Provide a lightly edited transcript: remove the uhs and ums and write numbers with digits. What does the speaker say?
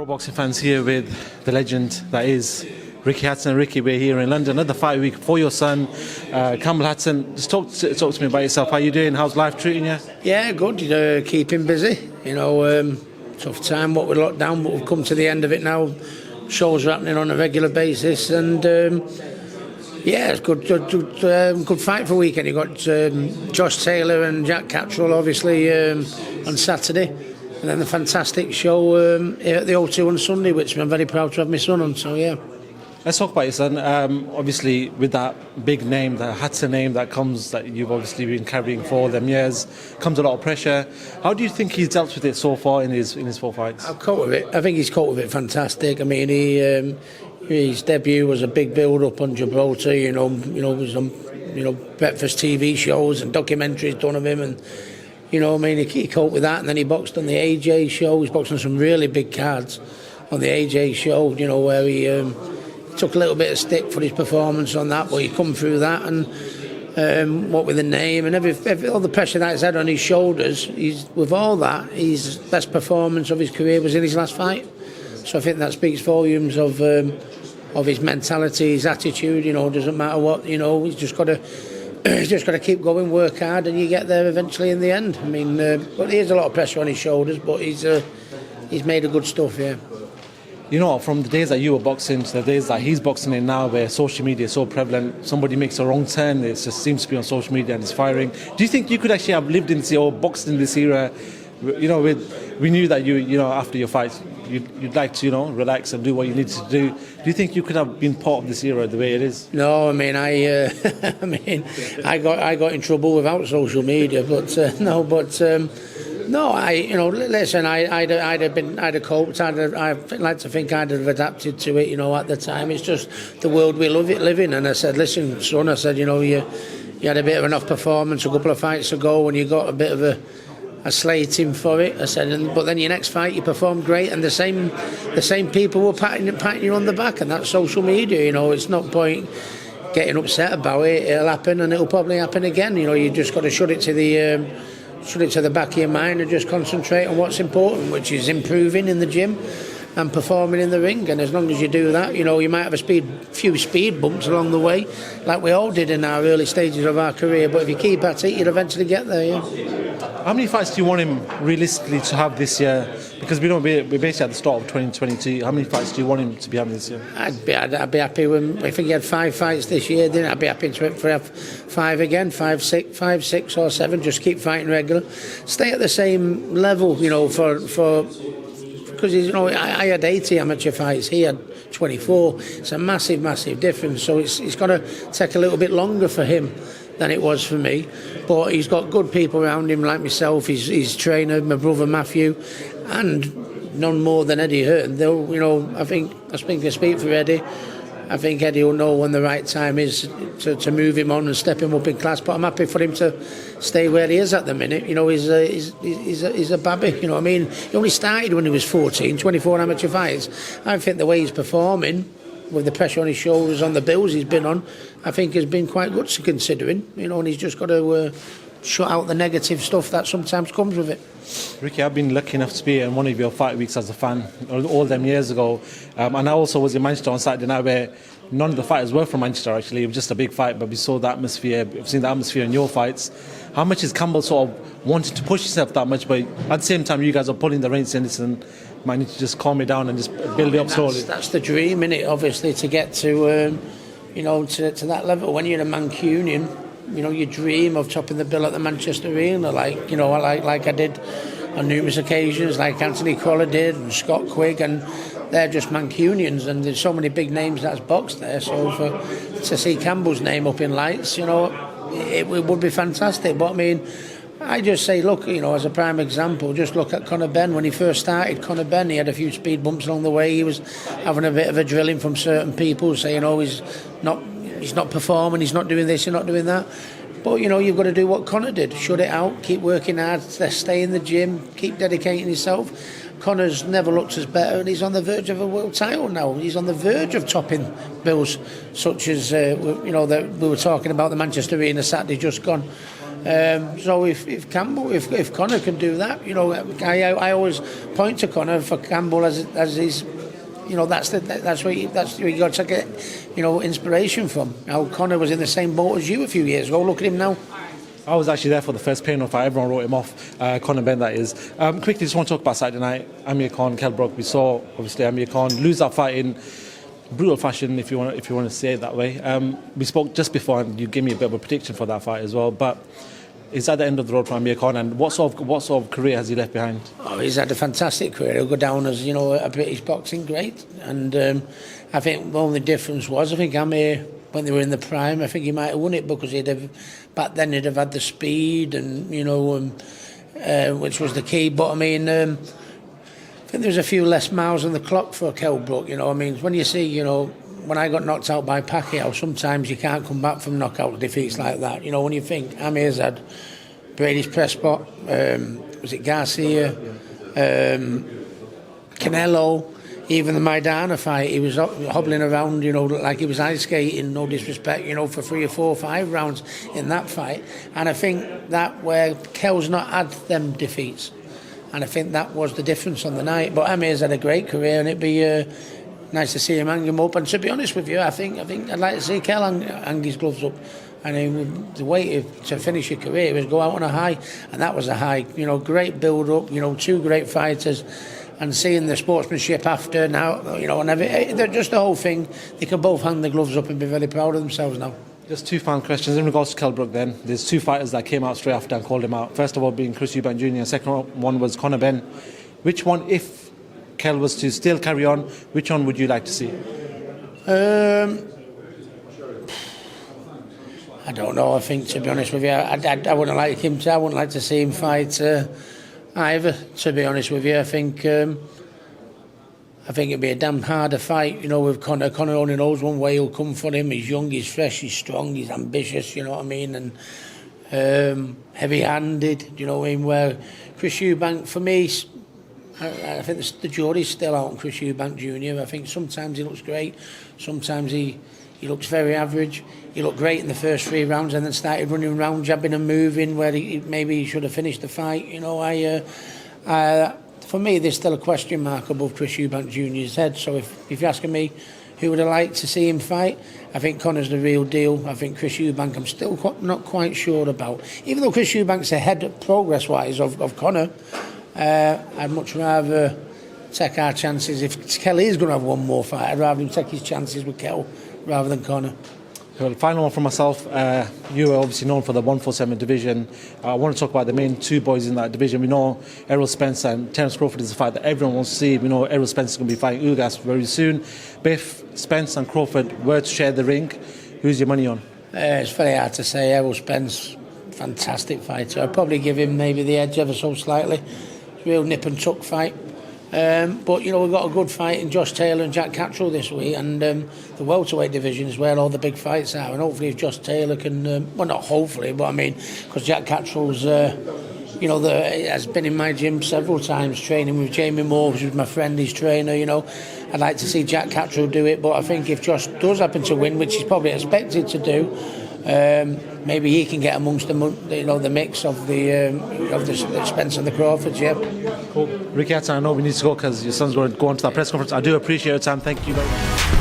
Pro boxing fans here with the legend that is Ricky Hatton. Ricky, we're here in London, another fight week for your son, Campbell Hatton. Just talk to me about yourself. How you doing? How's life treating you? Yeah, good. Keeping busy. Tough time, what with lockdown, but we've come to the end of it now. Shows are happening on a regular basis, and it's good fight for weekend. You got Josh Taylor and Jack Cattrall, obviously, on Saturday, and then the fantastic show here at the O2 on Sunday, which I'm very proud to have my son on. So yeah. Let's talk about your son. Obviously, with that big name, the Hatton name that comes, that you've obviously been carrying for all them years, comes a lot of pressure. How do you think he's dealt with it so far in his 4 fights? I've coped with it. I think he's coped with it fantastic. I mean, his debut was a big build-up on Gibraltar. Was on breakfast TV shows and documentaries done of him, and he coped with that. And then he boxed on the AJ show. He's boxed on some really big cards on the AJ show. Where he took a little bit of stick for his performance on that, but he come through that, and what with the name and all the pressure that's had on his shoulders, with all that, his best performance of his career was in his last fight. So I think that speaks volumes of his mentality, his attitude. Doesn't matter what, he's just got to keep going, work hard, and you get there eventually in the end. I mean, but there's a lot of pressure on his shoulders, but he's made a good stuff, yeah. From the days that you were boxing to the days that he's boxing in now, where social media is so prevalent, somebody makes a wrong turn, it just seems to be on social media and it's firing. Do you think you could actually have lived in this or boxed in this era? We knew that you after your fight, you'd like to, relax and do what you need to do. Do you think you could have been part of this era the way it is? No, I mean, I got in trouble without social media, but No, listen, I'd have coped. I'd like to think I'd have adapted to it, at the time. It's just the world we live in. And I said, listen, son, you had a bit of an off performance a couple of fights ago and you got a bit of a slating for it. I said, but then your next fight you performed great, and the same people were patting you on the back, and that's social media. It's not point getting upset about it. It'll happen, and it'll probably happen again. You just got to shut it to the back of your mind and just concentrate on what's important, which is improving in the gym and performing in the ring. And as long as you do that, you might have a few speed bumps along the way, like we all did in our early stages of our career. But if you keep at it, you'll eventually get there. Yeah. How many fights do you want him realistically to have this year? Because we're basically at the start of 2022. How many fights do you want him to be having this year? I'd be happy if he had 5 fights this year. Then I'd be happy for 5 again, 5, 6 or 7. Just keep fighting regular. Stay at the same level, because I had 80 amateur fights. He had 24. It's a massive, massive difference. So it's got to take a little bit longer for him than it was for me, but he's got good people around him like myself, his trainer, my brother Matthew, and none more than Eddie Hearn. I think I speak for Eddie. I think Eddie will know when the right time is to move him on and step him up in class. But I'm happy for him to stay where he is at the minute. He's a babby. He only started when he was 14, 24 amateur fights. I think the way he's performing, with the pressure on his shoulders, on the bills he's been on, I think has been quite good considering, and he's just got to shut out the negative stuff that sometimes comes with it. Ricky, I've been lucky enough to be in one of your fight weeks as a fan all them years ago, and I also was in Manchester on Saturday night where none of the fighters were from Manchester actually. It was just a big fight, but we saw the atmosphere. We've seen the atmosphere in your fights. How much is Campbell sort of wanting to push himself that much, but at the same time you guys are pulling the reins in this and might need to just calm it down and just build it up slowly? That's the dream, innit? Obviously, to get to to that level. When you're a Mancunian, you dream of topping the bill at the Manchester Arena, like I did on numerous occasions, like Anthony Crawford did and Scott Quigg, and they're just Mancunians, and there's so many big names that's boxed there. So to see Campbell's name up in lights, it would be fantastic. But I mean, I just say, look, as a prime example, just look at Conor Benn. When he first started, Conor Benn, he had a few speed bumps along the way. He was having a bit of a drilling from certain people saying, he's not performing, he's not doing this, he's not doing that. But, you've got to do what Conor did. Shut it out, keep working hard, stay in the gym, keep dedicating yourself. Conor's never looked as better, and he's on the verge of a world title now. He's on the verge of topping bills such as, that we were talking about the Manchester Arena Saturday just gone. So if Campbell, if Conor can do that, you know, I always point to Conor for Campbell as his, you know, that's where you got to get, you know, inspiration from. Now Conor was in the same boat as you a few years ago. Look at him now. I was actually there for the first pay-off fight. Everyone wrote him off. Conor Benn, that is. Quickly, just want to talk about Saturday night. Amir Khan, Kell Brook. We saw obviously Amir Khan lose that fight in brutal fashion, if you want to say it that way. We spoke just before, and you gave me a bit of a prediction for that fight as well. But is that the end of the road for Amir Khan? And what sort of career has he left behind? Oh, he's had a fantastic career. He'll go down as, you know, a British boxing great. And I think the only difference was, I think Amir, when they were in the prime, I think he might have won it because back then he'd have had the speed and, you know, which was the key. But I mean, I think there's a few less miles on the clock for Kell Brook. You know, I mean, when you see, you know, when I got knocked out by Pacquiao, sometimes you can't come back from knockout defeats like that. You know, when you think Amir's had Brady's Prescott, was it Garcia, Canelo, even the Maidana fight, he was hobbling around, you know, like he was ice skating, no disrespect, you know, for 3 or 4 or 5 rounds in that fight. And I think that where Kell's not had them defeats. And I think that was the difference on the night. But Amir's had a great career, and it'd be nice to see him hang him up. And to be honest with you, I think I'd like to see Kell hang his gloves up. And the way to finish your career was go out on a high, and that was a high. You know, great build-up. You know, 2 great fighters. And seeing the sportsmanship after now, you know, and just the whole thing, they can both hang the gloves up and be very proud of themselves now. Just 2 final questions in regards to Kell Brook then. There's 2 fighters that came out straight after and called him out. First of all being Chris Eubank Jr. and second one was Conor Benn. Which one, if Kell was to still carry on, which one would you like to see? I don't know. I think, to be honest with you, I wouldn't like him to. I wouldn't like to see him fight either. To be honest with you, I think it'd be a damn harder fight. You know, with Conor. Conor only knows one way he'll come for him. He's young, he's fresh, he's strong, he's ambitious. You know what I mean? And heavy-handed. You know what I mean? Where Chris Eubank, for me, I think the jury's still out on Chris Eubank Jr. I think sometimes he looks great, sometimes he looks very average. He looked great in the first 3 rounds and then started running around, jabbing and moving where maybe he should have finished the fight. You know, for me, there's still a question mark above Chris Eubank Jr.'s head. So if you're asking me who would I like to see him fight, I think Conor's the real deal. I think Chris Eubank I'm still not quite sure about. Even though Chris Eubank's ahead progress-wise of Conor, I'd much rather take our chances. If Kell is going to have one more fight, I'd rather him take his chances with Kell rather than Conor. Well, final one for myself. You are obviously known for the 147 division. I want to talk about the main 2 boys in that division. We know Errol Spence and Terence Crawford is a fight that everyone wants to see. We know Errol Spence is going to be fighting Ugas very soon. But if Spence and Crawford were to share the ring, who's your money on? It's very hard to say. Errol Spence, fantastic fighter. I'd probably give him maybe the edge ever so slightly. Real nip and tuck fight. But you know, we've got a good fight in Josh Taylor and Jack Catterall this week, and the welterweight division is where all the big fights are. And hopefully, if Josh Taylor can, well, not hopefully, but I mean, because Jack Catterall's, you know, has been in my gym several times training with Jamie Moore, who's my friend, his trainer. You know, I'd like to see Jack Catterall do it, but I think if Josh does happen to win, which he's probably expected to do, maybe he can get amongst the mix of the Spence and the Crawfords. Yeah. Cool. Ricky Hatton, I know we need to go because your son's going to go on to that press conference. I do appreciate your time. Thank you very much.